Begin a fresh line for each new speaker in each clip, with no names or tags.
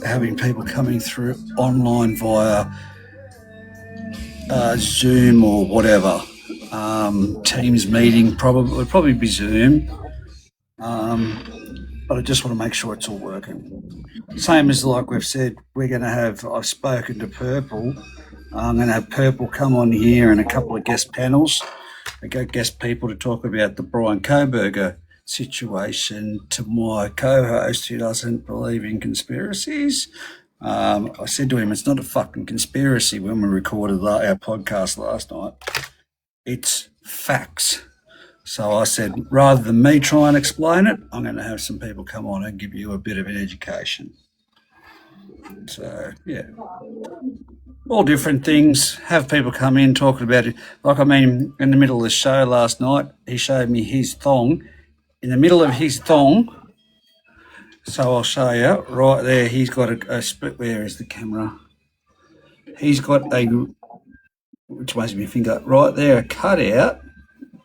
having people coming through online via Zoom or whatever. Teams meeting would probably be Zoom. But I just want to make sure it's all working. Same as like we've said, I've spoken to Purple. I'm going to have Purple come on here and a couple of guest panels. I got guest people to talk about the Brian Koberger situation to my co-host who doesn't believe in conspiracies. I said to him, it's not a fucking conspiracy when we recorded our podcast last night. It's facts. So I said, rather than me try and explain it, I'm going to have some people come on and give you a bit of an education. So, yeah. All different things. Have people come in talking about it. Like, I mean, in the middle of the show last night, he showed me his thong. In the middle of his thong, so I'll show you, right there, he's got a split. Where is the camera? He's got which way's my finger? Right there, a cutout.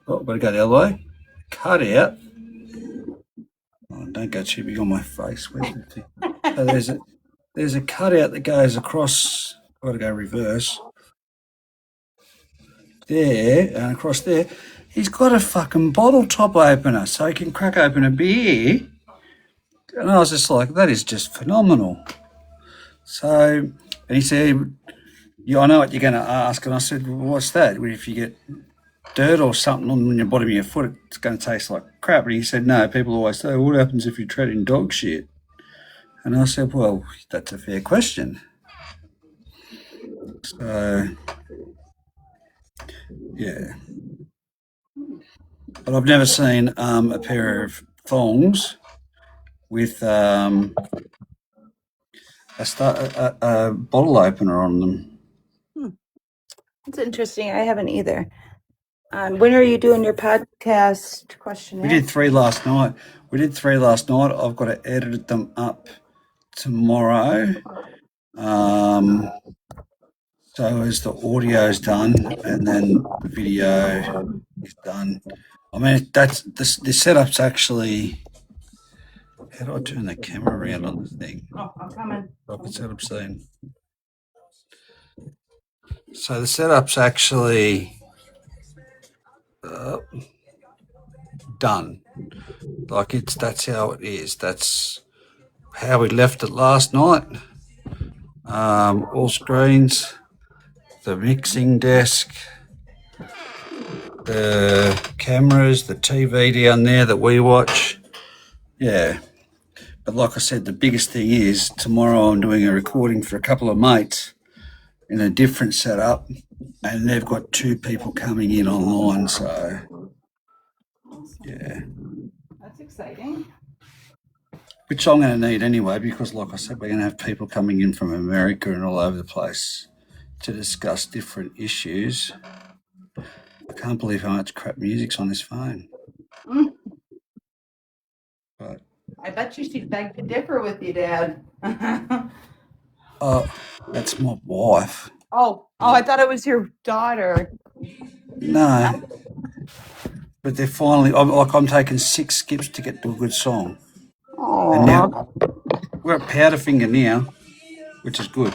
Oh, I've got to go the other way. Cutout. Oh, don't go too big on my face. Where's the thing? So there's a cutout that goes across. I've got to go reverse. There and across there. He's got a fucking bottle top opener so he can crack open a beer. And I was just like, that is just phenomenal. So, and he said, yeah, I know what you're going to ask. And I said, well, what's that? Well, if you get dirt or something on your bottom of your foot, it's going to taste like crap. And he said, no, people always say, what happens if you tread in dog shit? And I said, well, that's a fair question. So, yeah. But I've never seen a pair of thongs with a bottle opener on them.
That's interesting. I haven't either. When are you doing your podcast questionnaire?
We did 3 last night. I've got to edit them up tomorrow. So as the audio's done and then the video is done. I mean, that's the setup's actually. How do I turn the camera around on this thing?
Oh, I'm coming.
The setup's seen. So the setup's actually done. Like that's how it is. That's how we left it last night. All screens, the mixing desk, the cameras, the TV down there that we watch. Yeah. But like I said, the biggest thing is tomorrow I'm doing a recording for a couple of mates in a different setup, and they've got 2 people coming in online. So, yeah.
That's exciting.
Which I'm going to need anyway, because like I said, we're going to have people coming in from America and all over the place to discuss different issues. I can't believe how much crap music's on this phone. But
I bet you she'd beg to differ with you, Dad.
oh, that's my wife.
Oh, I thought it was your daughter.
No. But they're finally, I'm taking 6 skips to get to a good song.
Oh.
And now we're at Powderfinger now, which is good.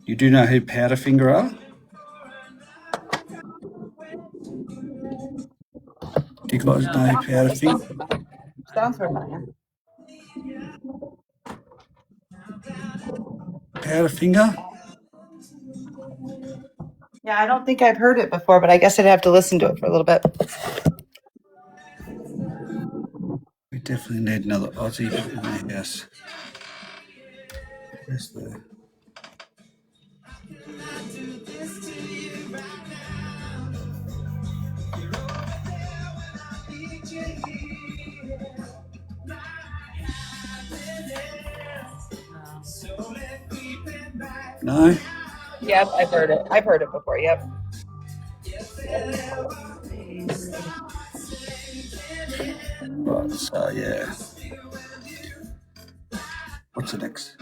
You do know who Powderfinger are? Do you guys know who Powderfinger?
Sounds familiar.
Powderfinger?
Yeah, I don't think I've heard it before, but I guess I'd have to listen to it for a little bit.
We definitely need another Aussie in the house. Where's the... No?
Yep, I've heard it. I've heard it before, yep.
Right, so yeah. What's the next?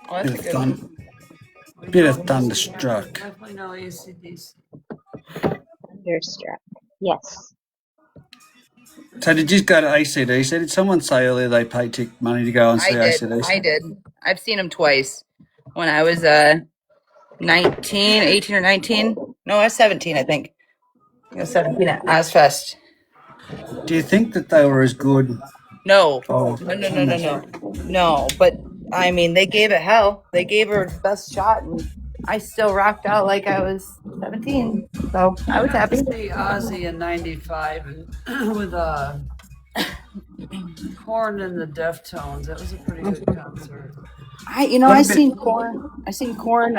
Oh, that's a good one.
Bit of Thunderstruck.
Definitely no ACDC.
Thunderstruck. Yes.
So did you go to ACDC? Did someone say earlier they paid money to go and see ACDC?
I did. I've seen him twice. When I was 19, 18 or 19. No, I was 17, I think. I was 17 at Ozfest.
Do you think that they were as good?
No.
Oh,
No, but I mean, they gave it hell. They gave her best shot, and I still rocked out like I was 17. So I was happy.
See Ozzy in '95 with Korn and the Deftones. That was a pretty good concert.
I seen Corn. I seen Corn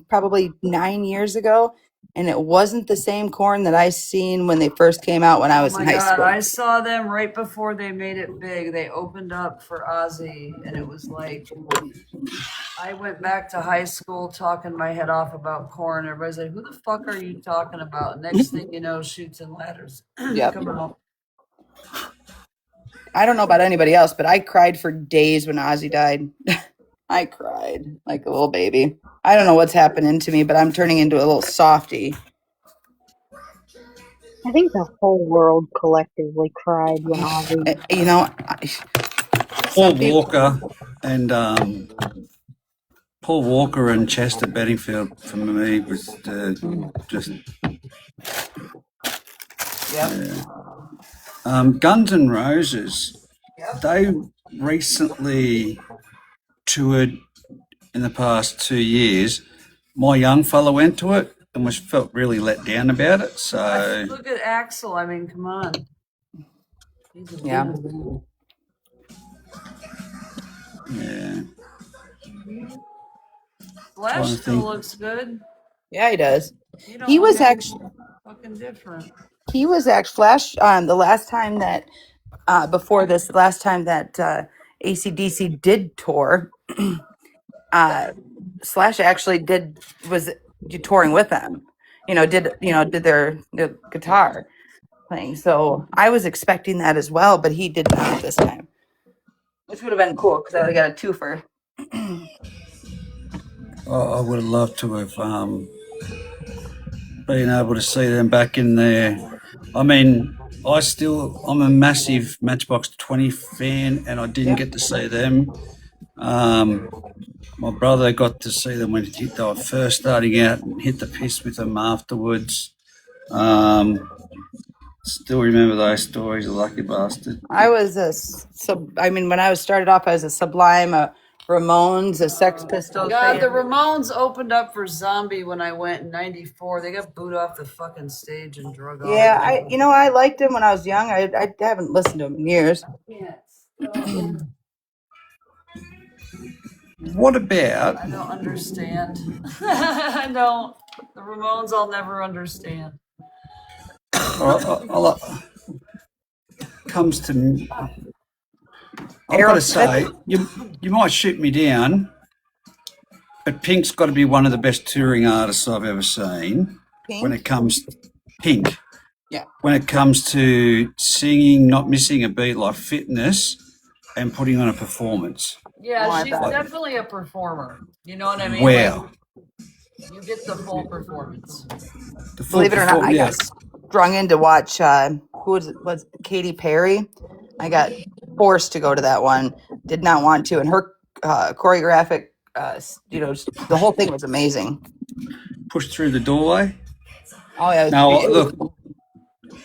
probably 9 years ago, and it wasn't the same Corn that I seen when they first came out when I was in high school.
I saw them right before they made it big. They opened up for Ozzy, and it was like I went back to high school talking my head off about Korn. Everybody's like, "Who the fuck are you talking about?" Next thing you know, Shoots and Ladders come out.
I don't know about anybody else, but I cried for days when Ozzy died. I cried like a little baby. I don't know what's happening to me, but I'm turning into a little softy.
I think the whole world collectively cried when Ozzy.
Paul Walker and Chester Benningfield for me was just.
Yeah.
Guns N' Roses. They recently toured in the past 2 years. My young fella went to it and felt really let down about it. So
look at Axl. I mean, come on.
Yeah.
Flash still looks good.
Yeah, he does. He was actually
fucking different.
He was actually Flash. The last time that before this, the last time that AC/DC did tour, Slash actually was touring with them. Did their guitar playing. So I was expecting that as well, but he did not this time, which would have been cool because I got a twofer.
I would have loved to have been able to see them back in there. I mean, I'm a massive Matchbox 20 fan, and I didn't get to see them. My brother got to see them when they were first starting out and hit the piss with them afterwards. Still remember those stories, a lucky bastard.
I was when I was started off as a Sublime, a Ramones, a Sex Pistols.
God, the Ramones opened up for Zombie when I went in '94. They got booed off the fucking stage and drug off.
Yeah, I liked them when I was young. I haven't listened to them in years.
What about?
I don't understand. I don't. The Ramones, I'll never understand.
Comes to me. I've got to say, you might shoot me down, but Pink's got to be one of the best touring artists I've ever seen.
Pink?
When it comes Pink.
Yeah.
When it comes to singing, not missing a beat, like fitness, and putting on a performance.
Yeah, she's definitely a performer. You know what I mean?
Wow.
You get the full performance.
Believe it or not, I got strung in to watch was Katy Perry. I got forced to go to that one. Did not want to, and her choreographic, the whole thing was amazing.
Pushed through the doorway.
Oh yeah.
No, look,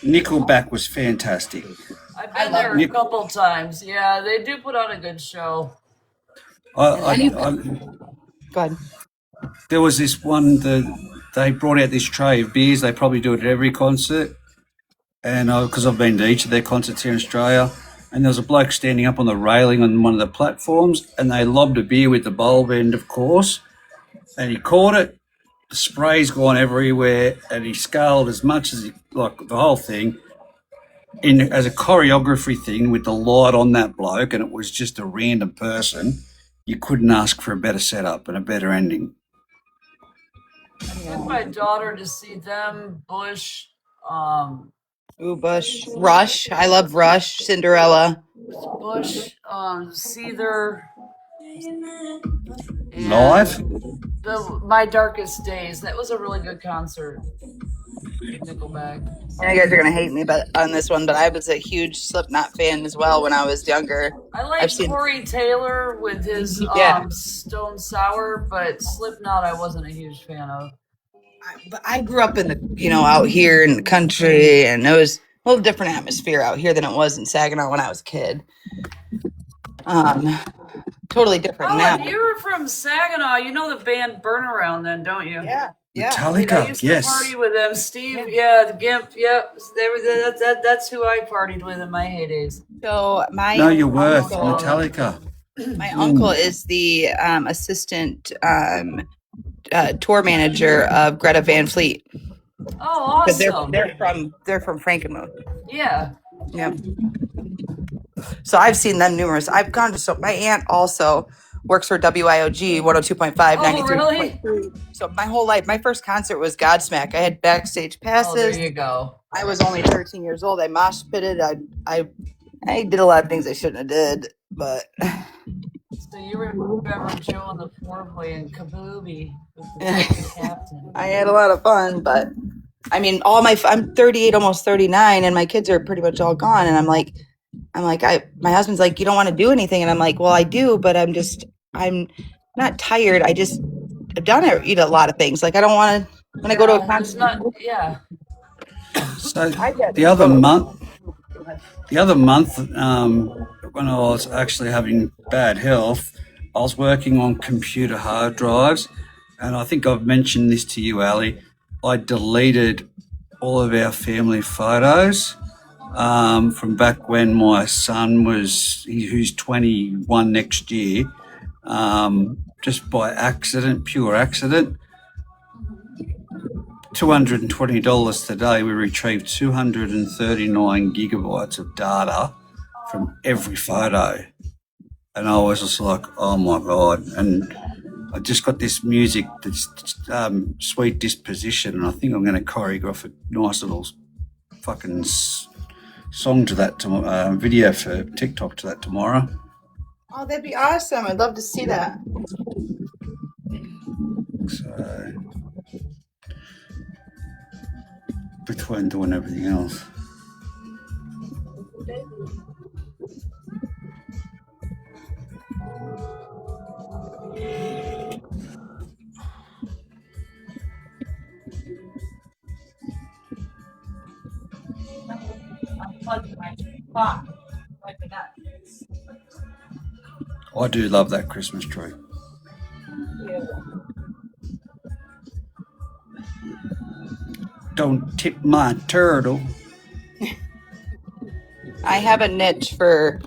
Nickelback was fantastic.
I've been there a couple times. Yeah, they do put on a good show.
Go ahead. There was this one they brought out this tray of beers. They probably do it at every concert, and because I've been to each of their concerts here in Australia, and there was a bloke standing up on the railing on one of the platforms, and they lobbed a beer with the bulb end, of course, and he caught it. The spray's gone everywhere, and he scaled as much as the whole thing as a choreography thing with the light on that bloke, and it was just a random person. You couldn't ask for a better setup and a better ending.
I took my daughter to see them, Bush.
Bush. Rush. I love Rush. Cinderella.
Bush, Seether.
Live?
My Darkest Days. That was a really good concert. Nickelback.
And you guys are gonna hate me, but on this one, but I was a huge Slipknot fan as well when I was younger.
I like
I've seen,
Corey Taylor with his
yeah,
Stone Sour, but Slipknot I wasn't a huge fan of.
but I grew up in the out here in the country, and it was a little different atmosphere out here than it was in Saginaw when I was a kid. Totally different
Oh,
now.
if you were from Saginaw, you know the band Burnaround then, don't you?
Yeah.
Dude,
Metallica,
I used to
yes.
party with them. Steve, yeah, the Gimp, yep. They were, that's who I partied with in my heydays.
So my
Know your worth,
uncle,
Metallica.
my uncle is the assistant tour manager of Greta Van Fleet.
Oh,
'Cause
awesome.
they're from Frankenmuth.
Yeah.
Yep. So I've seen them numerous. I've gone to my aunt also works for WIOG 102.5,
Oh,
93.3.
really?
So my whole life, my first concert was Godsmack. I had backstage
Oh, there
passes.
you go.
I was only 13 years old. I mosh pitted. I did a lot of things I shouldn't have did, but
So you remember Joe on the four-way and Kaboobie with the captain.
I had a lot of fun. But I mean, I'm 38, almost 39, and my kids are pretty much all gone. And I'm like, my husband's like, you don't want to do anything, and I'm like, well, I do, but I'm not tired. I've done a lot of things. Like I don't want to when I go to a
There's
concert.
not, yeah.
So the other month, when I was actually having bad health, I was working on computer hard drives, and I think I've mentioned this to you, Allie. I deleted all of our family photos from back when my son who's 21 next year, just by accident, pure accident. $220 today, we retrieved 239 gigabytes of data from every photo. And I was just like, oh my God. And I just got this music, this Sweet Disposition, and I think I'm going to choreograph a nice little fucking song to that, video for TikTok to that tomorrow.
Oh, that'd be awesome. I'd love to see that.
So, between doing everything else. I do love that Christmas tree. Don't tip my turtle.
I have a niche for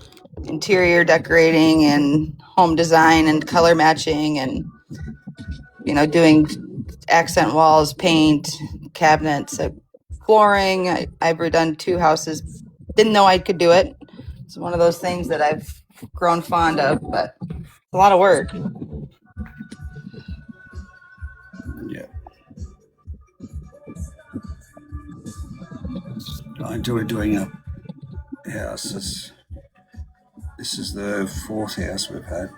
interior decorating and home design and color matching and doing accent walls, paint, cabinets, flooring. I've redone 2 houses. Didn't know I could do it. It's one of those things that I've grown fond of, but it's a lot of work.
Yeah. I enjoy doing up houses. This is the 4th house we've had.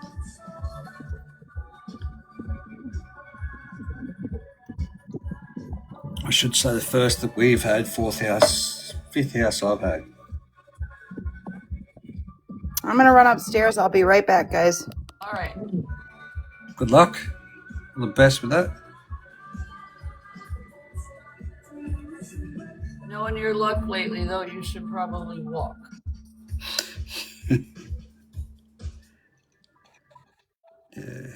I should say the first that we've had, 4th house, 5th house I've had.
I'm gonna run upstairs. I'll be right back, guys.
All right.
Good luck. All the best with that.
Knowing your luck lately, though, you should probably walk.
Yeah.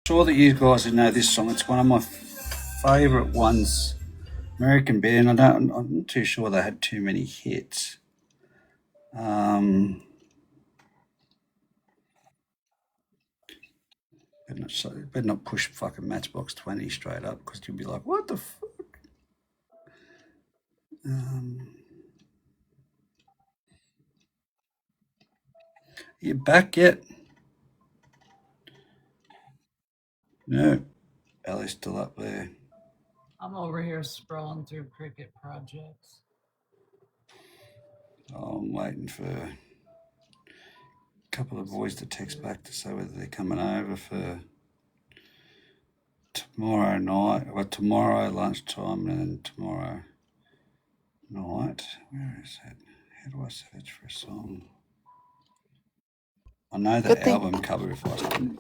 Sure that you guys know this song. It's one of my favourite ones. American band. I'm not too sure they had too many hits. Better not push fucking Matchbox 20 straight up because you'll be like, what the fuck? You back yet? No. Allie's still up there.
I'm over here scrolling through Cricket projects.
Oh, I'm waiting for a couple of boys to text back to say whether they're coming over for tomorrow night, or tomorrow lunchtime, and then tomorrow night. Where is it? How do I search for a song? I know the album cover if I can.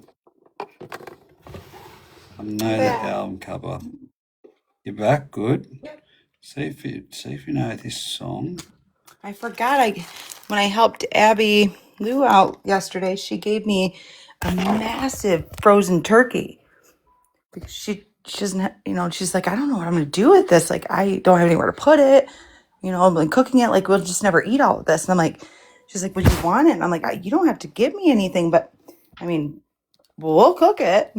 I know the album cover. You're back, good. See if you know this song.
I forgot when I helped Abby Lou out yesterday, she gave me a massive frozen turkey because she doesn't, she's like, I don't know what I'm going to do with this. Like, I don't have anywhere to put it. I'm like cooking it. Like, we'll just never eat all of this. And I'm like, she's like, would you want it? And I'm like, you don't have to give me anything, but I mean, we'll cook it,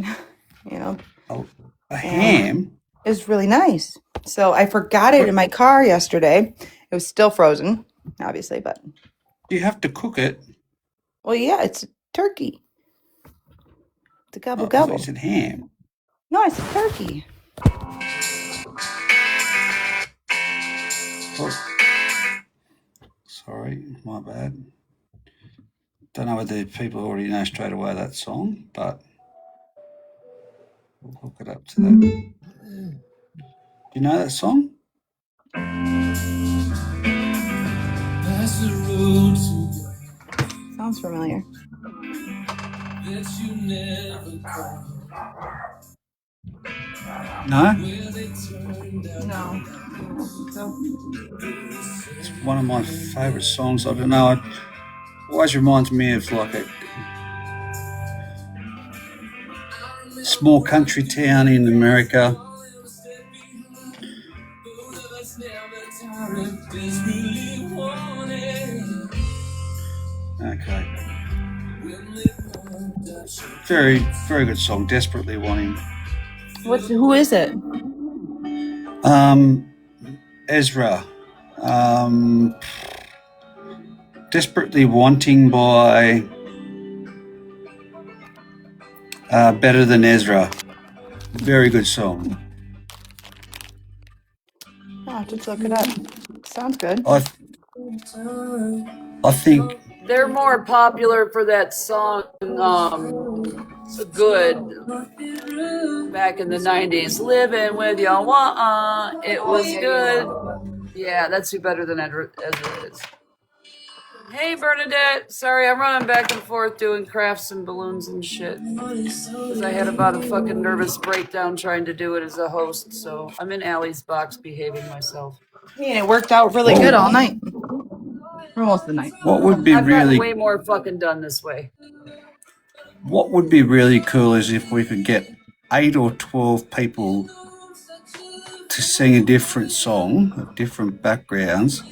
Oh, a ham?
It was really nice. So I forgot it in my car yesterday. It was still frozen, obviously, but.
You have to cook it?
Well, yeah, it's a turkey. It's a gobble
I
gobble.
thought you said ham.
No, it's a turkey.
Oh. Sorry, my bad. Don't know whether people already know straight away that song, but we'll hook it up to that. Do you know that song?
Sounds familiar.
No?
No.
It's one of my favourite songs. I don't know. It always reminds me of like a small country town in America. Okay. Very, very good song. Desperately Wanting.
Who is it?
Ezra. Desperately Wanting by Better Than Ezra. Very good song.
I'll have to look it up. Sounds good.
I think
they're more popular for that song Good back in the 90s. Living with your it was good. Yeah, that's who Better Than Ezra is. Hey Bernadette, sorry I'm running back and forth doing crafts and balloons and shit because I had about a fucking nervous breakdown trying to do it as a host, so I'm in Allie's box behaving myself.
Yeah, it worked out really good all night. For most of the night.
What would be
I've gotten
really
way more fucking done this way.
What would be really cool is if we could get 8 or 12 people to sing a different song of different backgrounds,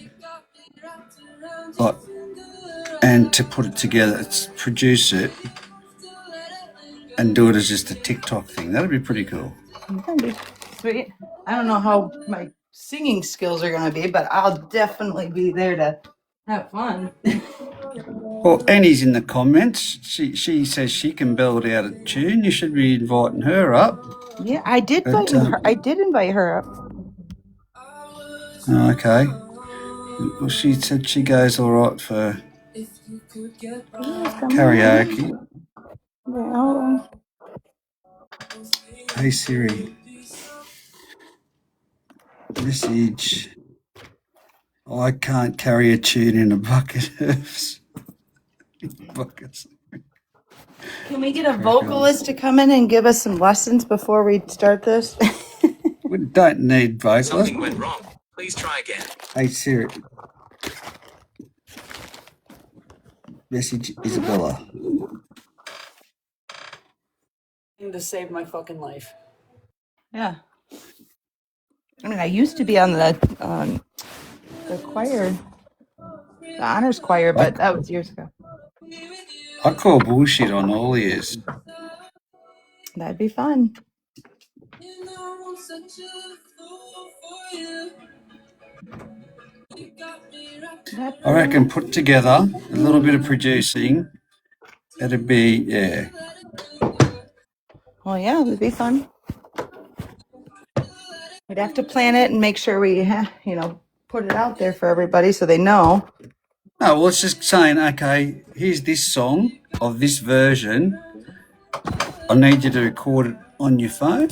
and to put it together, produce it, and do it as just a TikTok thing. That'd be pretty cool.
That'd be sweet. I don't know how my singing skills are going to be, but I'll definitely be there to have fun.
Well, Annie's in the comments. She says she can belt out a tune. You should be inviting her up.
Yeah, I did invite her. I did invite her up.
Okay. Well, she said she goes all right for karaoke.
Yeah, hold on.
Hey Siri. Message. I can't carry a tune in a bucket of buckets.
Can we get a vocalist to come in and give us some lessons before we start this?
We don't need vocalists.
Something went wrong. Please try again.
Hey Siri. Message Isabella.
to save my fucking life.
Yeah. I mean, I used to be on the choir, the honors choir, but that was years ago.
I call bullshit on all ears.
That'd be fun.
I reckon put together a little bit of producing. It'd be, yeah.
Well, yeah, it'd be fun. We'd have to plan it and make sure we, put it out there for everybody so they know.
No, well, it's just saying, okay, here's this song of this version. I need you to record it on your phone.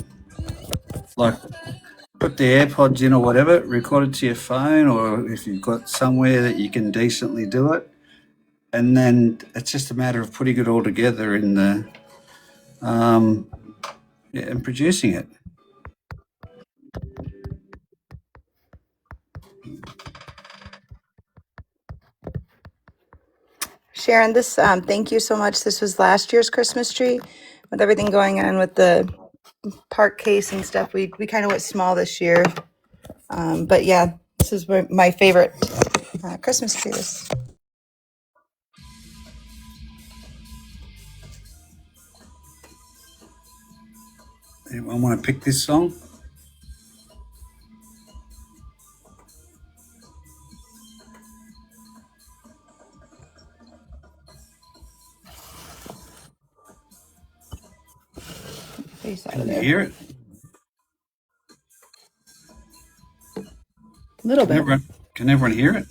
Like, put the AirPods in or whatever, record it to your phone, or if you've got somewhere that you can decently do it. And then it's just a matter of putting it all together in the, and producing it.
Sharon, this thank you so much. This was last year's Christmas tree. With everything going on with the park case and stuff, we kind of went small this year. But yeah, this is my favorite Christmas tree.
Anyone want to pick this song?
Face out
Can
of
you
there.
hear it?
A little bit.
Can everyone hear it?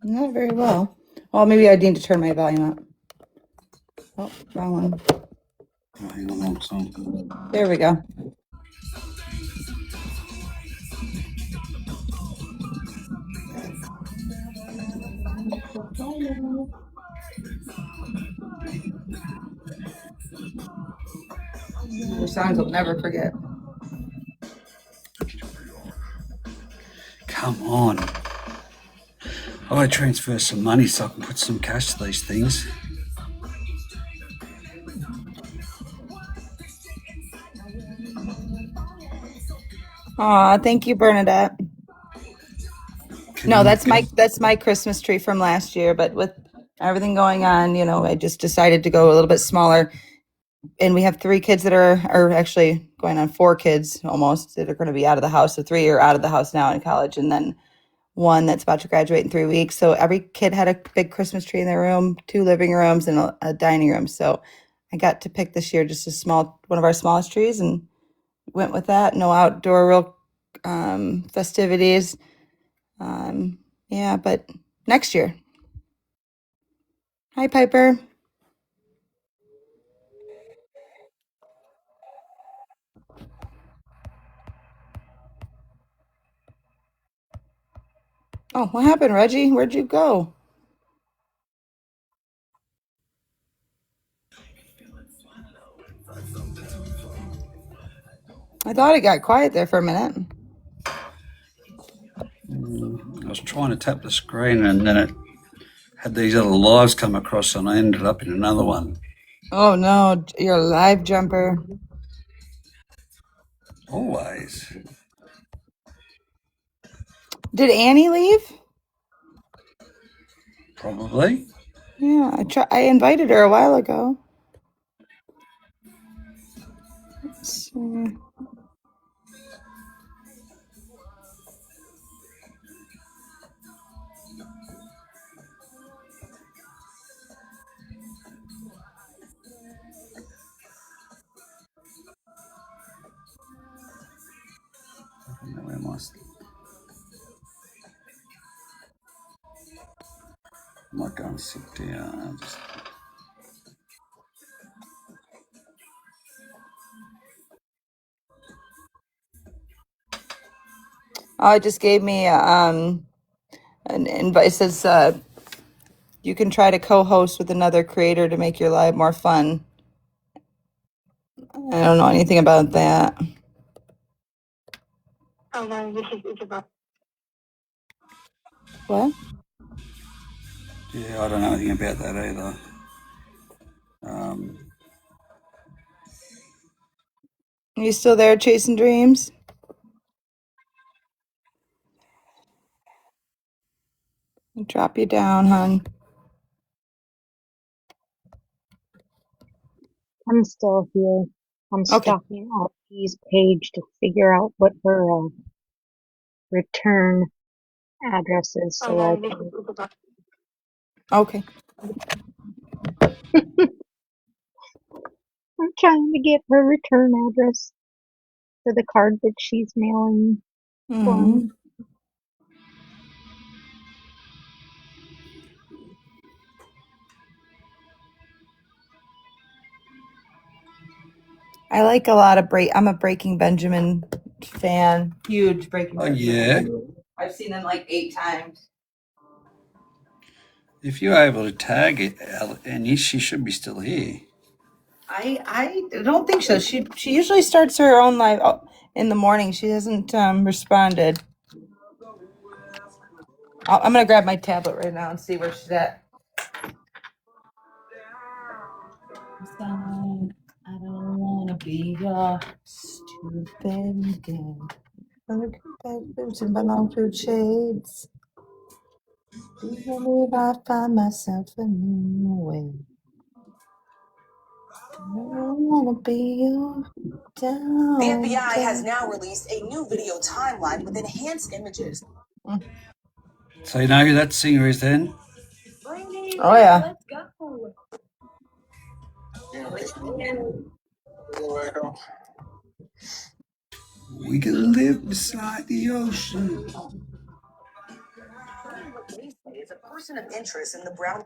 Not very well. Well, maybe I need to turn my volume up. Oh, wrong one.
Oh, hang on, wrong song.
There we go. Your songs will never forget.
Come on. I want to transfer some money so I can put some cash to these things.
Aw, thank you, Bernadette. No, that's my Christmas tree from last year, but with everything going on, I just decided to go a little bit smaller. And we have 3 kids that are actually going on 4 kids almost that are going to be out of the house. So 3 are out of the house now in college, and then 1 that's about to graduate in 3 weeks. So every kid had a big Christmas tree in their room, 2 living rooms and a dining room. So I got to pick this year just one of our smallest trees, and went with that. No outdoor real festivities. Yeah, but next year. Hi, Piper. Oh, what happened, Reggie? Where'd you go? I thought it got quiet there for a minute.
I was trying to tap the screen and then it had these other lives come across and I ended up in another one.
Oh no, you're a live jumper.
Always.
Did Annie leave?
Probably.
Yeah, I invited her a while ago. Let's see.
Where am I? I might go and sit down.
Oh, it just gave me an invite. It says you can try to co-host with another creator to make your live more fun. I don't know anything about that.
Oh no, this is Isabel.
What?
Yeah, I don't know anything about that either.
You still there, chasing dreams? I'll drop you down, hon.
I'm still here. I'm
Okay.
stalking Alfie's page to figure out what her return address is so I can.
Okay.
I'm trying to get her return address for the card that she's mailing for
Mm-hmm.
me.
I like a lot of I'm a Breaking Benjamin fan. Huge Breaking
Oh,
Benjamin.
yeah.
I've seen them like 8 times.
If you're able to tag it, Annie, she should be still here.
I don't think so. She usually starts her own live in the morning. She hasn't responded. I'm gonna grab my tablet right now and see where she's at. I don't wanna be your stupid girl. Look back boots and banana shades. Do you believe I find myself a new way? I don't wanna be your down.
The FBI has now released a new video timeline with enhanced images.
So you know who that singer is then?
Oh yeah.
Let's go.
We can live beside the ocean.
What they say is a person of interest in the Brown.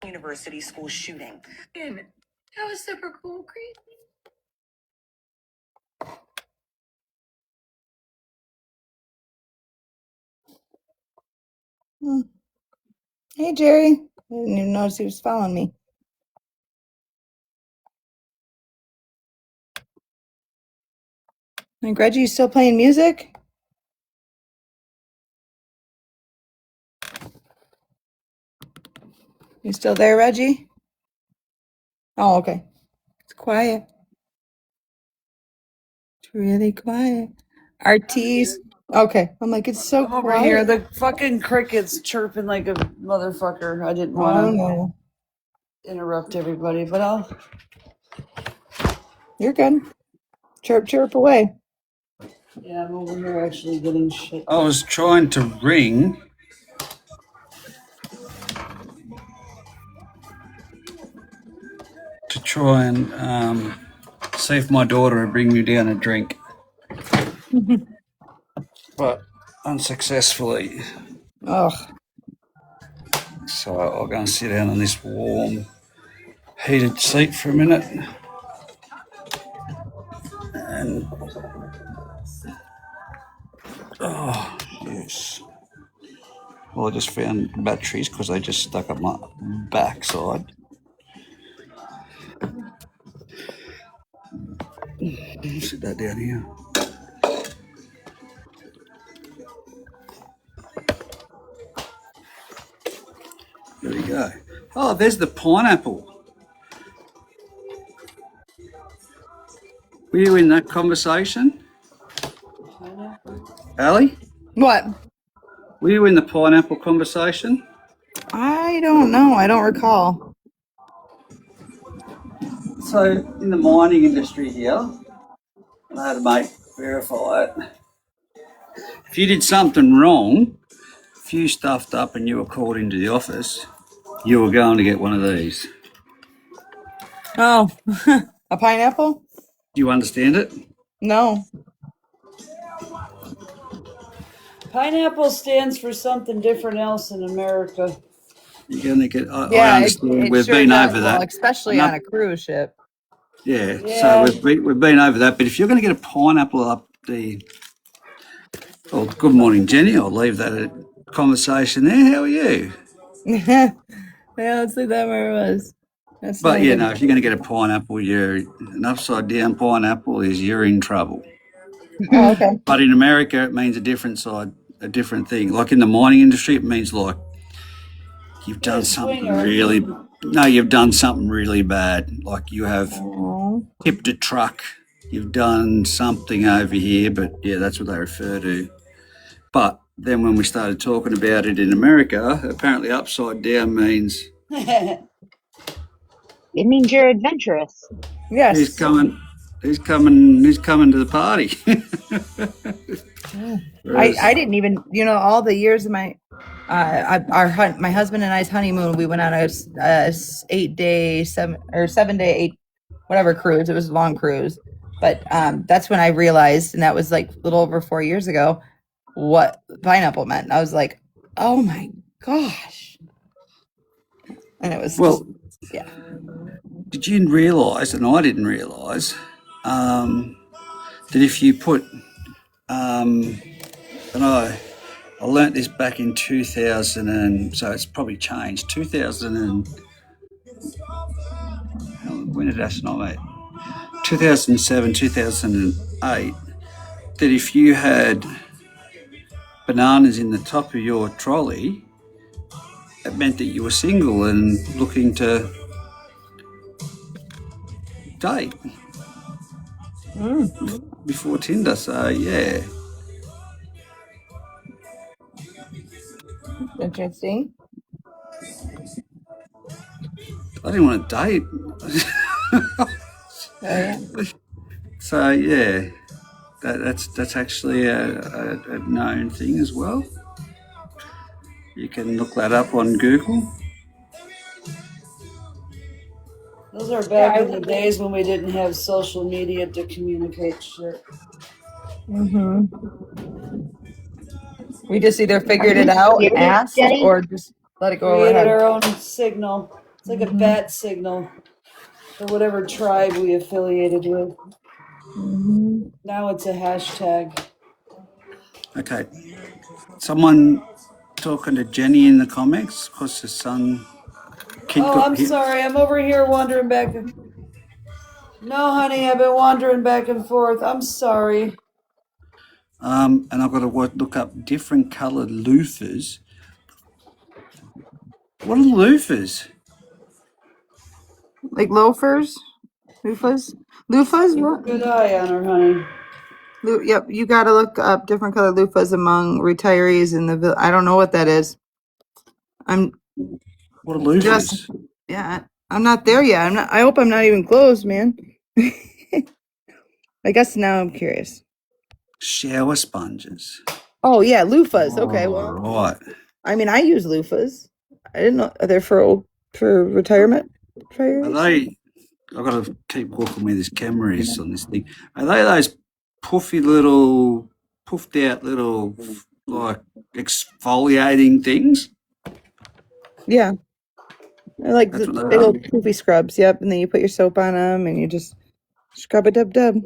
University school shooting. That was super cool, crazy.
Hey Jerry. I didn't even notice he was following me. And Reggie, you still playing music? You still there, Reggie? Oh, okay. It's quiet. It's really quiet. RT's. Okay. I'm like, it's so
I'm over
quiet.
here. The fucking cricket's chirping like a motherfucker. I didn't
I
want
don't
to
know.
interrupt everybody, but
You're good. Chirp, chirp away.
yeah, I'm over here actually getting shit.
I was trying to ring to try and see if my daughter would bring me down a drink, but unsuccessfully.
Ugh.
So I'll go and sit down on this warm, heated seat for a minute. And oh yes. Well, I just found batteries because they just stuck up my backside. Sit that down here. There we go. Oh, there's the pineapple. Were you in that conversation, Allie?
What?
Were you in the pineapple conversation?
I don't know. I don't recall.
So, in the mining industry here, and I had a mate verify it. If you did something wrong, if you stuffed up and you were called into the office, you were going to get one of these.
Oh, a pineapple?
Do you understand it?
No.
Pineapple stands for something different else in America.
You're going to get. I
Yeah,
understand.
it
We've
sure
been
does.
over
Well,
that.
especially on a cruise ship.
Yeah.
Yeah.
So we've been over that. But if you're going to get a pineapple up the. Oh, good morning, Jenny. I'll leave that conversation there. How are you?
Yeah, let's leave that where it was. That's
But
not
you
even.
know, if you're going to get a pineapple, an upside down pineapple is you're in trouble.
Oh, okay.
But in America, it means a different thing. Like in the mining industry, it means like you've
Yeah,
done something
swinger.
you've done something really bad. Like you have
Oh.
tipped a truck, you've done something over here, but yeah, that's what they refer to. But then when we started talking about it in America, apparently upside down means
It means you're adventurous.
Yes.
he's coming he's coming to the party.
Yeah.
Whereas,
I didn't even, all the years of my my husband and I's honeymoon, we went on a 8 day, 7 day, 8 whatever cruise. It was a long cruise, but that's when I realized, and that was like a little over 4 years ago, what pineapple meant. I was like, oh my gosh, and it was
well,
yeah.
did you realise, and I didn't realise, that if you put, and I learnt this back in 2000, and so it's probably changed. 2000 and when did Ash and I meet? 2007, 2008. That if you had bananas in the top of your trolley, it meant that you were single and looking to date before Tinder. So yeah,
Interesting.
I didn't want to date.
Oh yeah.
So yeah, that's actually a known thing as well. You can look that up on Google.
Those are back in the days when we didn't have social media to communicate shit.
Mm-hmm. We just either figured
Are
it
you
out,
serious,
asked,
Jenny?
or just let it go over our
Created
head.
our own signal. It's like a bat signal for whatever tribe we affiliated with.
Mm-hmm.
Now it's a hashtag.
Okay, someone talking to Jenny in the comics because the son kid
Oh,
got
I'm
hit.
sorry. I'm over here wandering back. No, honey, I've been wandering back and forth. I'm sorry.
And I've got to look up different coloured loofahs. What are loofahs?
Like loafers, loofahs, loofahs. What?
Good eye on her, honey.
Yep, you got to look up different color loofahs among retirees in the. I don't know what that is. I'm
What are
just
loofahs?
yeah. I'm not there yet. I'm not. I hope I'm not even close, man. I guess now I'm curious.
Shower sponges.
Oh yeah, loofahs. Okay,
All
well,
right.
I mean, I use loofahs. I didn't know they're for retirement
Are
retirees.
they? I've got to keep looking where this camera is on this thing. Are they those puffed out little like exfoliating things?
Yeah, I like
That's what they
they
are.
little poofy scrubs. Yep, and then you put your soap on them and you just scrub a dub dub.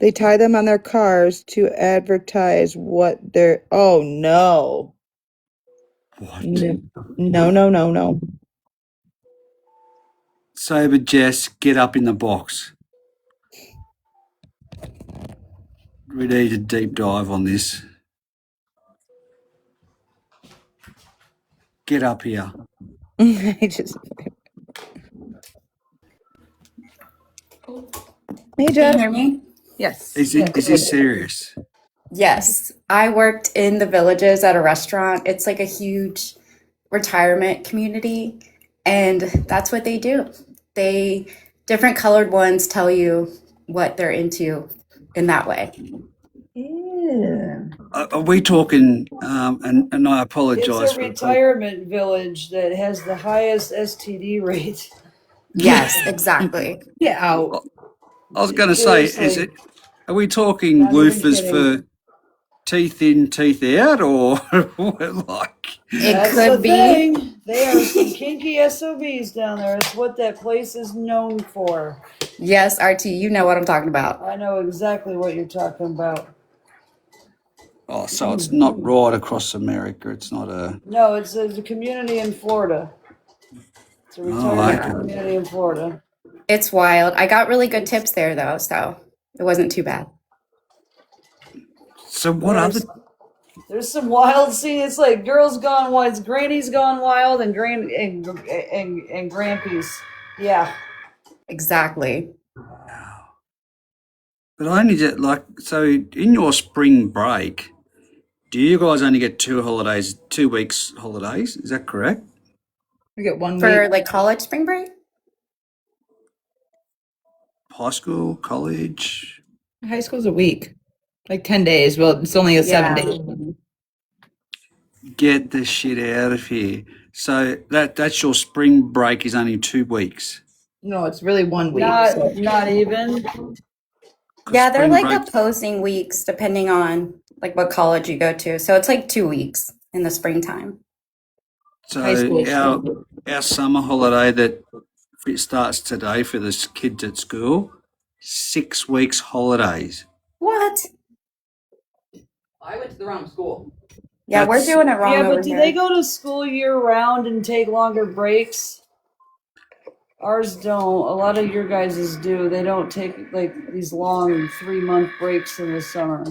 They tie them on their cars to advertise what they're. Oh no!
What?
No! No! No! No!
Sober Jess, get up in the box. We need a deep dive on this. Get up here.
I just. Hey,
Can you
Jeff.
hear me?
Yes.
Is this serious?
Yes. I worked in the villages at a restaurant. It's like a huge retirement community, and that's what they do. Different colored ones tell you what they're into in that way.
Yeah.
Are we talking? And I
It's
apologise
a
for
retirement village that has the highest STD rate.
Yes, exactly.
Get out.
I was going to say,
Seriously.
are we talking
Not even
loofahs
kidding.
for teeth in, teeth out, or like?
It
That's the
could be.
thing. They are some kinky SOBs down there. It's what that place is known for.
Yes, RT, you know what I'm talking about.
I know exactly what you're talking about.
Oh, so it's not right across America. It's not a.
No, it's a community in Florida. It's a retirement community in Florida.
It's wild. I got really good tips there though, so it wasn't too bad.
So what other?
There's some wild scene. It's like girls gone wild, it's granny's gone wild, and grandpies. Yeah.
Exactly.
But I only get so in your spring break, do you guys only get 2 weeks holidays? Is that correct?
We get 1
For
week.
like college spring break?
High school, college.
High school's a week, like 10 days. Well, it's only a 7 day.
Get the shit out of here. So that's your spring break is only 2 weeks.
No, it's really 1 week.
Not even.
Yeah, they're
Spring
like
break-
opposing weeks depending on like what college you go to. So it's like 2 weeks in the springtime.
High
So
school.
our summer holiday that it starts today for the kids at school, 6 weeks holidays.
What?
I went to the wrong school.
Yeah, we're
That's-
doing it wrong
Yeah,
over
but do
here.
they go to school year round and take longer breaks? Ours don't. A lot of your guys' do. They don't take like these long 3-month breaks in the summer.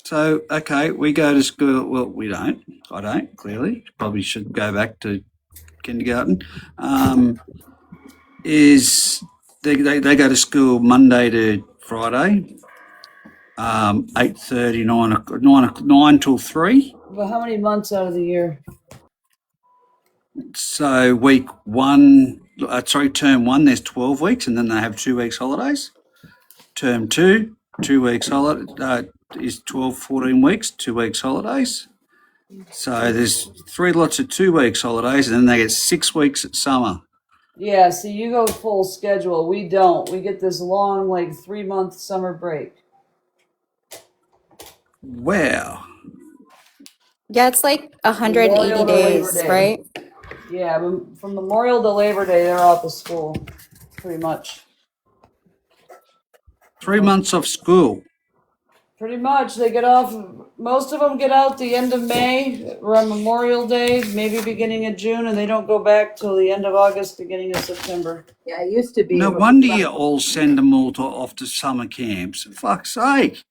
So, okay, we go to school. Well, we don't. I don't, clearly. Probably should go back to kindergarten. They go to school Monday to Friday, 8:30, 9 till 3.
But how many months out of the year?
So term one, there's 12 weeks, and then they have 2 weeks holidays. Term two, 2 weeks holiday is 12, 14 weeks, 2 weeks holidays. So there's 3 lots of 2 weeks holidays, and then they get 6 weeks at summer.
Yeah, so you go full schedule. We don't. We get this long, like 3-month summer break.
Wow.
Yeah, it's like
Memorial
180
to Labor
days,
Day.
right?
Yeah, from Memorial to Labor Day, they're off of school, pretty much.
3 months off school.
Pretty much, they get off. Most of them get out the end of May, around Memorial Day, maybe beginning of June, and they don't go back till the end of August, beginning of September.
Yeah, it used to be.
No wonder you all send them all off to summer camps. For fuck's sake.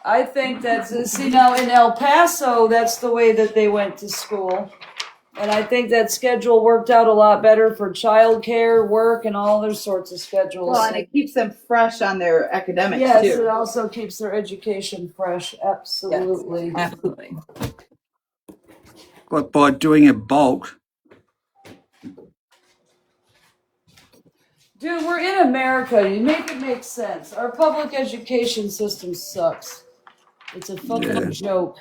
I think now in El Paso, that's the way that they went to school. And I think that schedule worked out a lot better for childcare, work, and all other sorts of schedules.
Well, and it keeps them fresh on their academics
yes,
too.
it also keeps their education fresh. Absolutely.
Yes, absolutely.
But by doing a bulk,
Dude, we're in America. You make it make sense. Our public education system sucks. It's a fucking joke.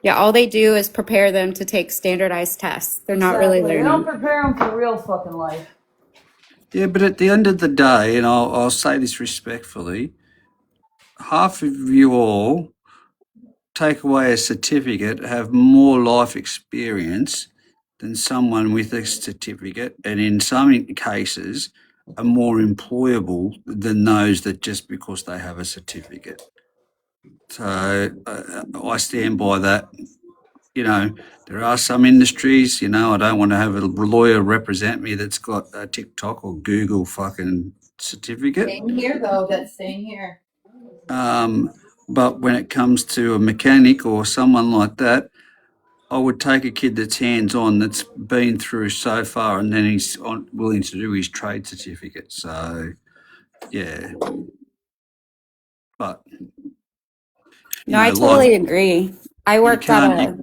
Yeah, all they do is prepare them to take standardized tests. They're not really
Exactly. They don't
learning.
prepare them for real fucking life.
yeah, but at the end of the day, and I'll say this respectfully, half of you all take away a certificate have more life experience than someone with a certificate, and in some cases are more employable than those that just because they have a certificate. So I stand by that. You know, there are some industries, I don't want to have a lawyer represent me that's got a TikTok or Google fucking certificate.
Same here, though. That's same here.
But when it comes to a mechanic or someone like that, I would take a kid that's hands-on, that's been through so far, and then he's willing to do his trade certificate. So, yeah. But
No, I totally agree. I worked at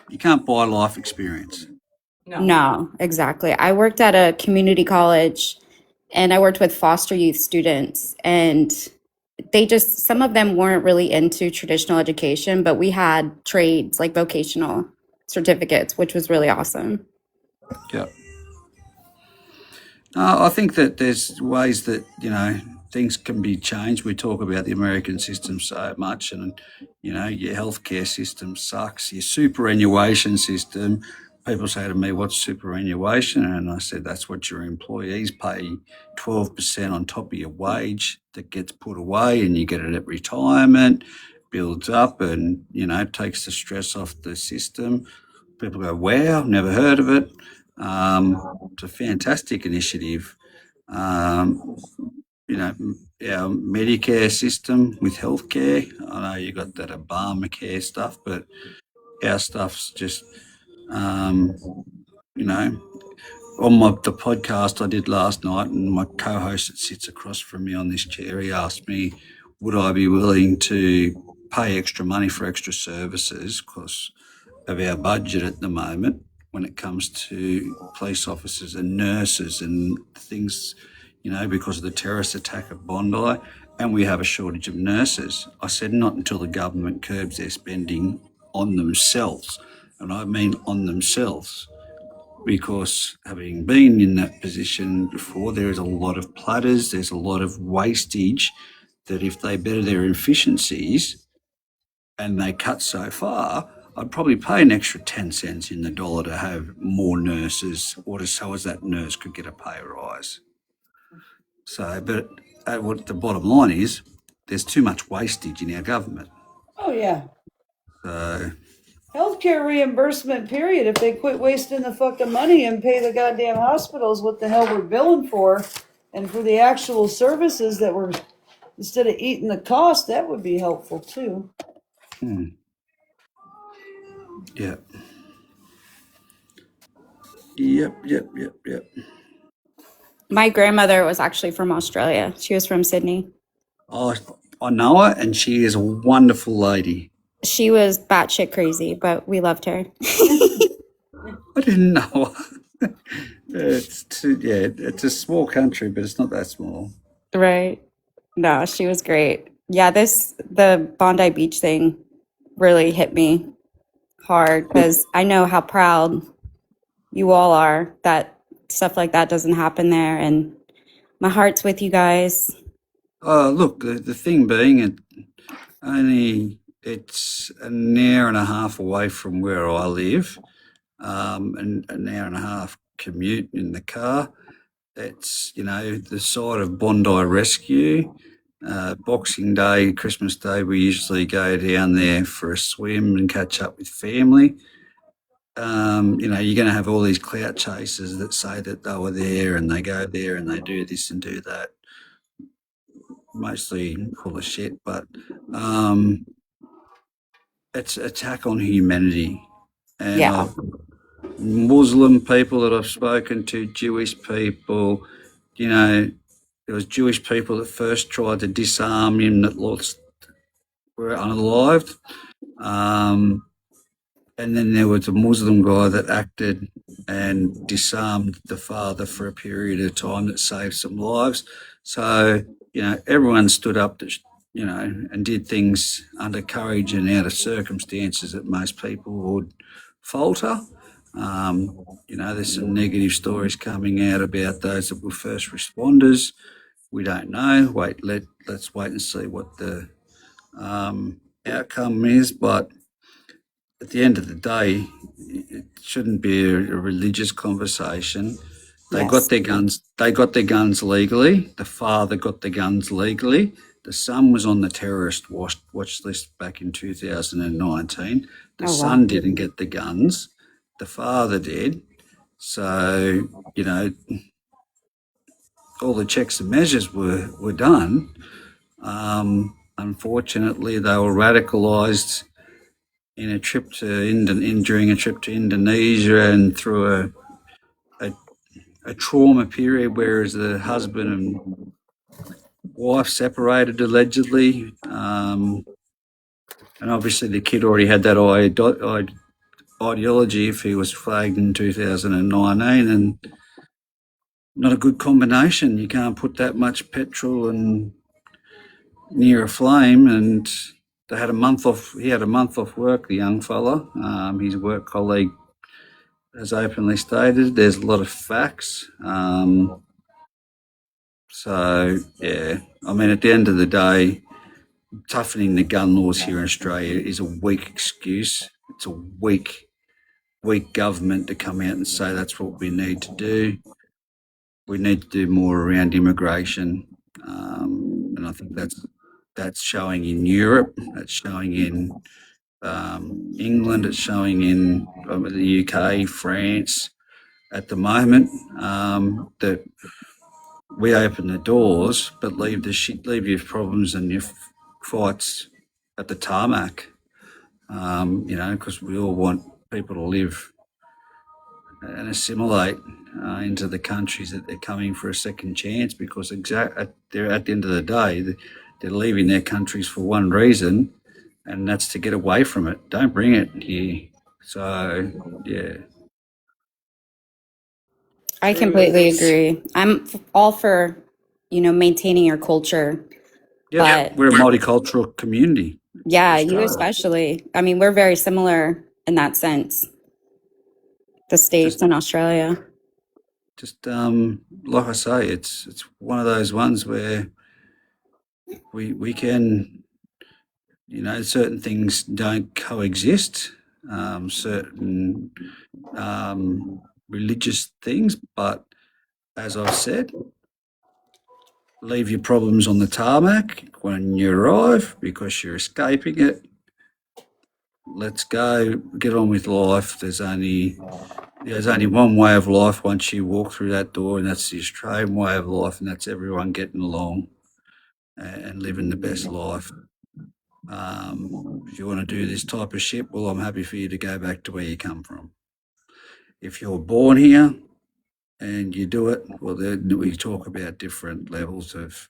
you can't buy life experience.
No, exactly. I worked at a community college and I worked with foster youth students, and some of them weren't really into traditional education, but we had trades like vocational certificates, which was really awesome.
Yeah. I think that there's ways that, things can be changed. We talk about the American system so much, and, your healthcare system sucks. Your superannuation system, people say to me, what's superannuation? And I said, that's what your employees pay 12% on top of your wage that gets put away, and you get it at retirement, builds up, and, takes the stress off the system. People go, wow, never heard of it. It's a fantastic initiative. Our Medicare system with healthcare, I know you got that Obamacare stuff, but our stuff's just, on the podcast I did last night, and my co-host that sits across from me on this chair, he asked me, would I be willing to pay extra money for extra services because of our budget at the moment when it comes to police officers and nurses and things, because of the terrorist attack at Bondi, and we have a shortage of nurses. I said not until the government curbs their spending on themselves, and I mean on themselves, because having been in that position before, there is a lot of platters, there's a lot of wastage that if they better their efficiencies and they cut so far, I'd probably pay an extra 10 cents in the dollar to have more nurses, or so as that nurse could get a pay rise. So, but what the bottom line is, there's too much wastage in our government.
Oh, yeah.
So,
Healthcare reimbursement, period. If they quit wasting the fucking money and pay the goddamn hospitals what the hell we're billing for, and for the actual services that we're, instead of eating the cost, that would be helpful too.
yeah. Yep.
My grandmother was actually from Australia. She was from Sydney.
I know her, and she is a wonderful lady.
She was batshit crazy, but we loved her.
I didn't know her. It's a small country, but it's not that small.
Right. No, she was great. Yeah, the Bondi Beach thing really hit me hard because I know how proud you all are that stuff like that doesn't happen there. And my heart's with you guys.
Look, the thing being, it's an hour and a half away from where I live, and an hour and a half commute in the car. It's, the side of Bondi Rescue. Boxing Day, Christmas Day, we usually go down there for a swim and catch up with family. You're going to have all these clout chasers that say that they were there and they go there and they do this and do that. Mostly full of shit, but it's an attack on humanity. And
Yeah.
Muslim people that I've spoken to, Jewish people, there was Jewish people that first tried to disarm him that were unalived. And then there was a Muslim guy that acted and disarmed the father for a period of time that saved some lives. So, everyone stood up to, and did things under courage and out of circumstances that most people would falter. There's some negative stories coming out about those that were first responders. We don't know. Let's wait and see what the outcome is. But at the end of the day, it shouldn't be a religious conversation. They got their guns. They got their guns legally. The father got the guns legally. The son was on the terrorist watch list back in 2019. The son didn't get the guns. The father did. So, all the checks and measures were done. Unfortunately, they were radicalised during a trip to Indonesia and through a trauma period, whereas the husband and wife separated allegedly, and obviously the kid already had that ideology if he was flagged in 2019, and not a good combination. You can't put that much petrol and near a flame. And they had a month off. He had a month off work, the young fella. His work colleague has openly stated. There's a lot of facts. So, yeah, at the end of the day, toughening the gun laws here in Australia is a weak excuse. It's a weak weak government to come out and say that's what we need to do. We need to do more around immigration, and I think that's showing in Europe. That's showing in England. It's showing in the UK, France. At the moment, that we open the doors, but leave leave your problems and your fights at the tarmac. Because we all want people to live and assimilate into the countries that they're coming for a second chance. Because they're at the end of the day, they're leaving their countries for one reason, and that's to get away from it. Don't bring it here. So yeah.
I completely agree. I'm all for, maintaining your culture,
Yep,
but
we're a multicultural community.
yeah, you
Australia.
especially. I mean, we're very similar in that sense. The States
Just
and Australia.
like I say, it's one of those ones where we can, certain things don't coexist, certain religious things, but as I've said, leave your problems on the tarmac when you arrive because you're escaping it. Let's go, get on with life. There's only one way of life once you walk through that door, and that's the Australian way of life, and that's everyone getting along and living the best life. If you want to do this type of shit, well, I'm happy for you to go back to where you come from. If you're born here and you do it, well, then we talk about different levels of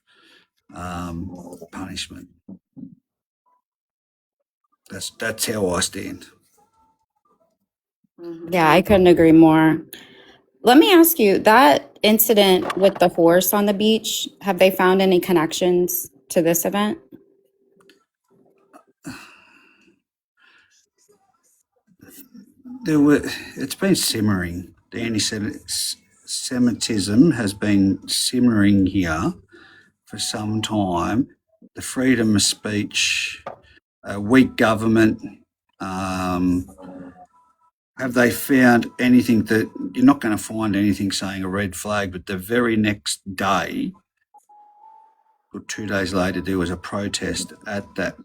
punishment. That's how I stand.
Yeah, I couldn't agree more. Let me ask you, that incident with the horse on the beach, have they found any connections to this event?
It's been simmering. The anti-Semitism has been simmering here for some time. The freedom of speech, weak government. Have they found anything that you're not going to find anything saying a red flag? But the very next day, or 2 days later, there was a protest at that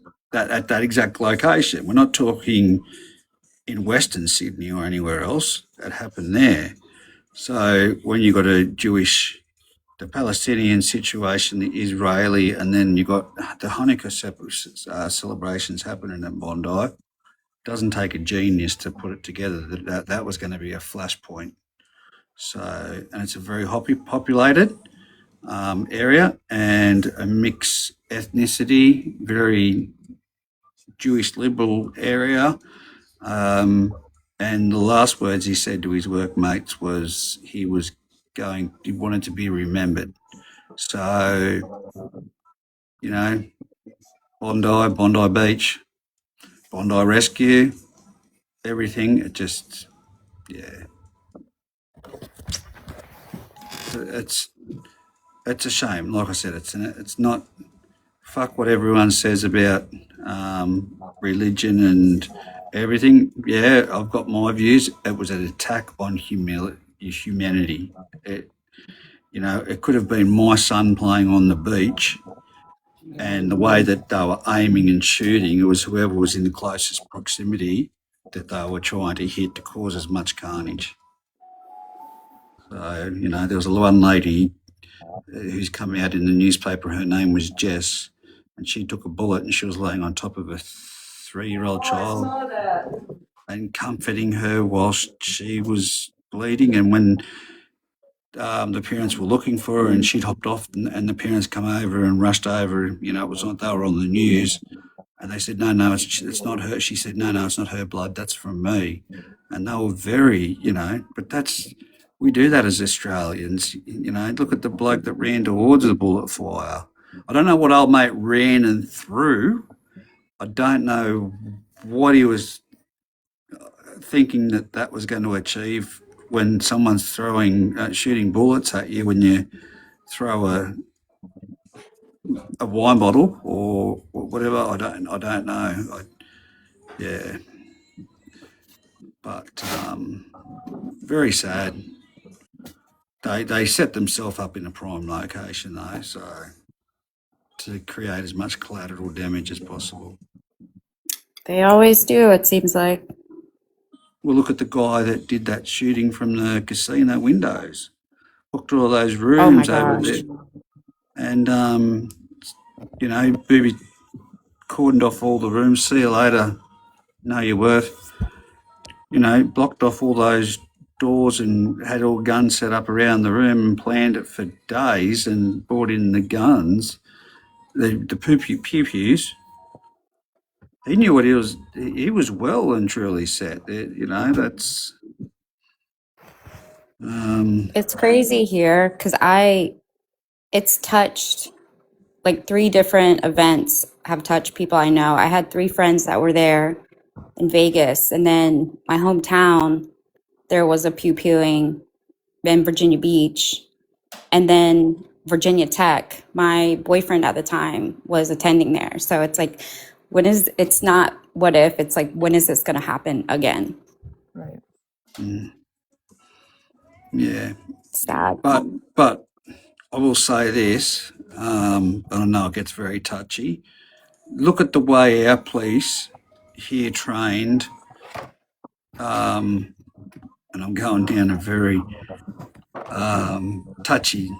exact location. We're not talking in Western Sydney or anywhere else. It happened there. So when you got the Palestinian situation, the Israeli, and then you got the Hanukkah celebrations happening at Bondi, doesn't take a genius to put it together that was going to be a flashpoint. So, and it's a very populated area and a mixed ethnicity, very Jewish liberal area. And the last words he said to his workmates was he wanted to be remembered. So, Bondi Beach, Bondi Rescue, everything. It just, yeah. It's a shame. Like I said, it's not, fuck what everyone says about religion and everything. Yeah, I've got my views. It was an attack on humanity. It could have been my son playing on the beach, and the way that they were aiming and shooting, it was whoever was in the closest proximity that they were trying to hit to cause as much carnage. So, there was a one lady who's come out in the newspaper. Her name was Jess, and she took a bullet and she was laying on top of a 3-year-old child and comforting her whilst she was bleeding. And when the parents were looking for her and she'd hopped off and the parents come over and rushed over, it was like they were on the news. And they said, no, it's not her. She said, no, it's not her blood. That's from me. And they were very, but we do that as Australians. Look at the bloke that ran towards the bullet fire. I don't know what old mate ran and threw. I don't know what he was thinking that was going to achieve when someone's shooting bullets at you when you throw a wine bottle or whatever. I don't know. Yeah. But very sad. They set themselves up in a prime location though, so to create as much collateral damage as possible.
They always do, it seems like.
Well, look at the guy that did that shooting from the casino windows. Looked at all those rooms over there, and booby cordoned off all the rooms. See you later. Know your worth. Blocked off all those doors and had all guns set up around the room and planned it for days and brought in the guns, the pew-pews. He knew what he was. He was well and truly set. That's.
It's crazy here because it's touched, like 3 different events have touched people I know. I had 3 friends that were there in Vegas, and then my hometown, there was a pew-pewing in Virginia Beach, and then Virginia Tech, my boyfriend at the time was attending there. So it's like, it's not what if, it's like, when is this going to happen again?
Right.
Yeah.
Sad.
But I will say this, and I know it gets very touchy. Look at the way our police here trained, and I'm going down a very touchy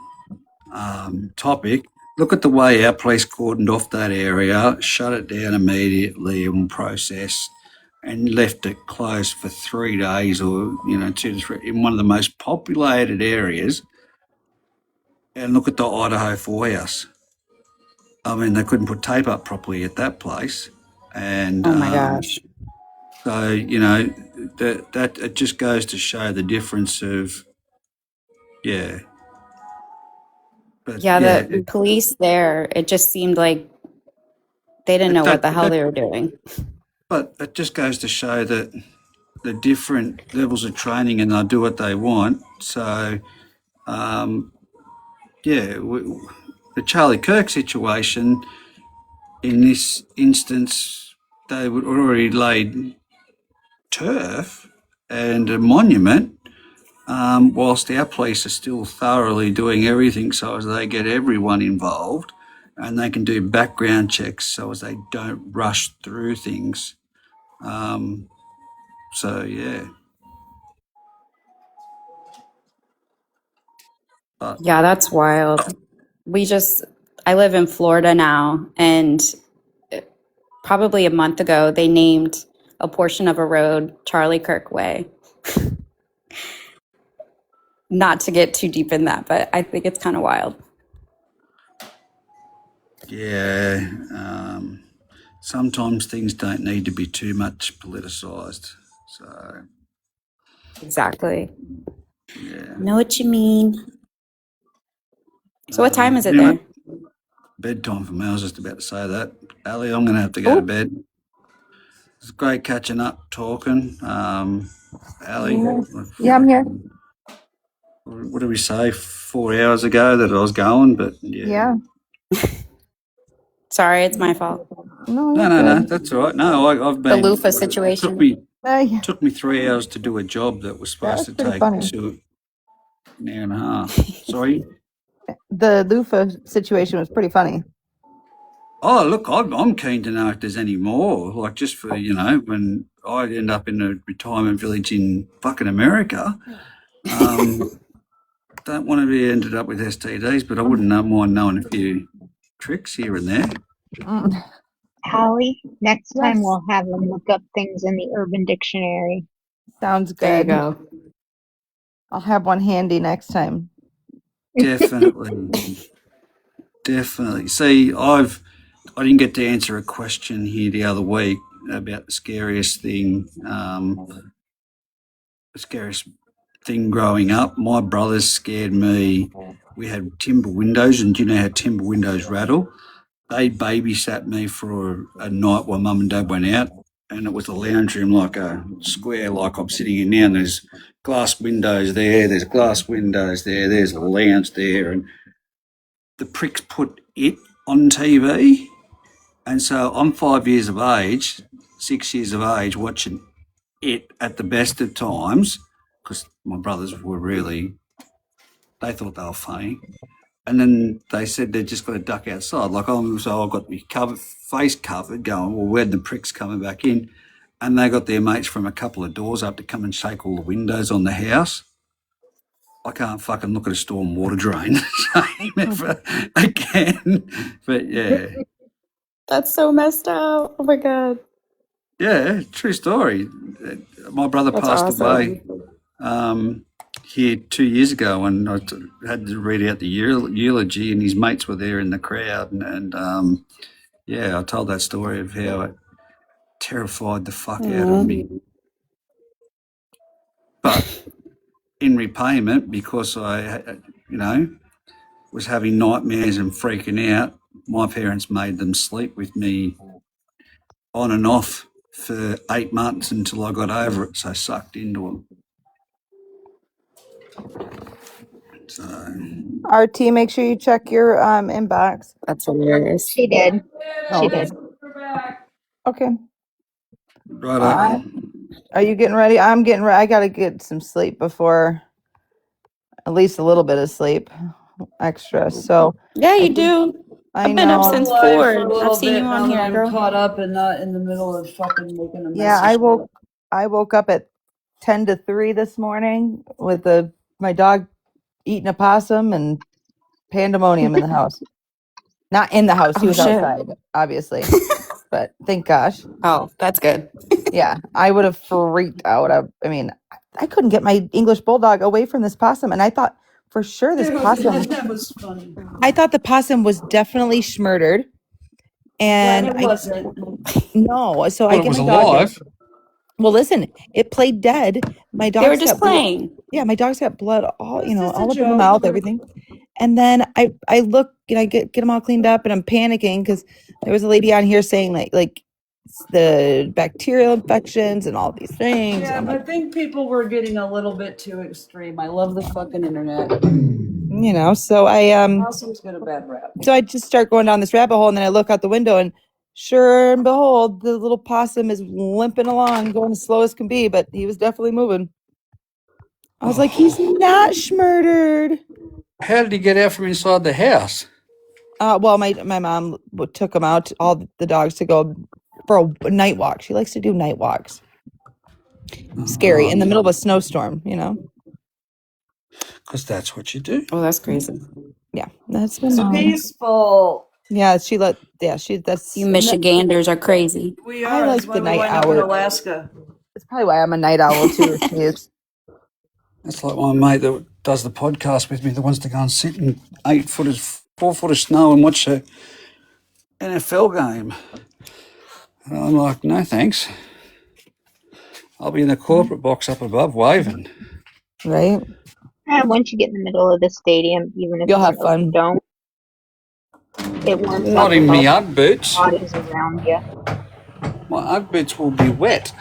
topic. Look at the way our police cordoned off that area, shut it down immediately and processed, and left it closed for 3 days or 2 to 3 in one of the most populated areas. And look at the Idaho 4 House. I mean, they couldn't put tape up properly at that place. And
oh my gosh.
so, that it just goes to show the difference of, yeah. But
Yeah, the police there, it just seemed like they didn't know what the hell they were doing.
But it just goes to show that the different levels of training and they'll do what they want. So, the Charlie Kirk situation, in this instance, they would already laid turf and a monument, whilst our police are still thoroughly doing everything so as they get everyone involved and they can do background checks so as they don't rush through things. So, yeah.
Yeah, that's wild. I live in Florida now, and probably a month ago, they named a portion of a road Charlie Kirk Way. Not to get too deep in that, but I think it's kind of wild.
Yeah. Sometimes things don't need to be too much politicised. So.
Exactly.
Yeah.
Know what you mean. So what time is it there?
Bedtime for me. I was just about to say that. Allie, I'm going to have to go to bed. It's great catching up, talking. Allie?
Yeah, I'm here.
What did we say 4 hours ago that I was going? But yeah.
Sorry, it's my fault.
No,
that's all right. No, I've been...
The loofah situation.
Took me 3 hours to do a job that was supposed to take 2 an hour and a half. Sorry?
The loofah situation was pretty funny.
Oh, look, I'm keen to know if there's any more, like just for, when I end up in a retirement village in fucking America. Don't want to be ended up with STDs, but I wouldn't mind knowing a few tricks here and there.
Allie, next time
Yes.
we'll have them look up things in the Urban Dictionary.
Sounds
There you
good.
go.
I'll have one handy next time.
Definitely. Definitely. See, I didn't get to answer a question here the other week about the scariest thing, growing up. My brothers scared me. We had timber windows, and do you know how timber windows rattle? They babysat me for a night while mum and dad went out, and it was a lounge room like a square like I'm sitting in now, and there's glass windows there's glass windows there's a lounge there, and the pricks put it on TV. And so I'm 5 years of age, 6 years of age, watching it at the best of times, because my brothers were really, they thought they were funny. And then they said they're just got to duck outside. Like, so I've got my face covered going, well, where'd the pricks coming back in? And they got their mates from a couple of doors up to come and shake all the windows on the house. I can't fucking look at a storm water drain ever again. But yeah.
That's so messed up. Oh my God.
Yeah, true story. My brother
That's
passed
awesome.
away here 2 years ago, and I had to read out the eulogy, and his mates were there in the crowd. And yeah, I told that story of how it terrified the fuck out of me. But in repayment, because I, was having nightmares and freaking out, my parents made them sleep with me on and off for 8 months until I got over it, so sucked into them. So
RT, make sure you check your inbox.
That's hilarious.
She did.
Oh,
She
okay.
did.
Okay.
right,
Are you getting ready? I'm getting ready. I got to get some sleep before, at least a little bit of sleep extra. So
Yeah, you do.
I
I've been up
know.
since
Live for a
4.
little
I've seen
bit
you
now
on
that
here,
I'm
girl.
caught up and not in the middle of fucking making a mess.
Yeah,
of shit.
I woke up at 10 to 3 this morning with my dog eating a possum and pandemonium in the house. Not in the house. He
Oh,
was
shit.
outside, obviously. But thank gosh.
Oh, that's good.
Yeah, I would have freaked out. I mean, I couldn't get my English bulldog away from this possum, and I thought for sure this possum.
That was funny.
I thought the possum was definitely schmurdered, and
But it wasn't.
no. So I
it
get
was
my dog.
alive.
Well, listen, it played dead. My
They were
dog's
just
got blood.
playing.
Yeah, my dog's got blood all
This is
all
a
up in the
joke.
mouth, everything. And then I look and I get them all cleaned up, and I'm panicking because there was a lady on here saying like the bacterial infections and all these things.
Yeah,
I'm
but I
like,
think people were getting a little bit too extreme. I love the fucking internet.
so
Possums get a bad rap.
so I just start going down this rabbit hole, and then I look out the window, and sure and behold, the little possum is limping along, going as slow as can be, but he was definitely moving. I was like, he's not schmurdered.
How did he get out from inside the house?
Well, my mom took him out, all the dogs, to go for a night walk. She likes to do night walks. Scary in the middle of a snowstorm,
Because that's what you do.
Oh, that's crazy.
Yeah, that's my
It's
mom.
peaceful.
Yeah, that's
You Michiganders are crazy.
We
I
are.
like
That's why
the
we
night
wind up in
hour.
Alaska.
That's probably why I'm a night owl too. Is
That's like my mate that does the podcast with me that wants to go and sit in 4 foot of snow and watch a NFL game. And I'm like, no thanks. I'll be in the corporate box up above waving.
right.
And once you get in the middle of the stadium, even if
You'll
you
have
know you
fun.
don't, it warms
Not
up
in
with
me
all
Ugg boots.
the bodies around you.
My Ugg boots will be wet.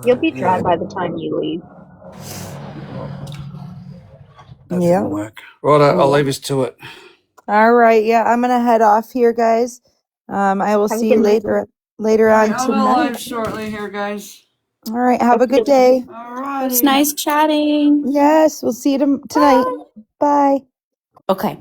You'll be dry by the time you leave.
That
Yeah.
didn't work. Right, I'll leave us to it.
All right. Yeah, I'm gonna head off here, guys. I will
Have a
see
good
you
night.
later on
I'll go live
tonight.
shortly here, guys.
All right. Have a good day.
All
It
right.
was nice chatting.
Yes, we'll see you tonight. Bye.
Okay.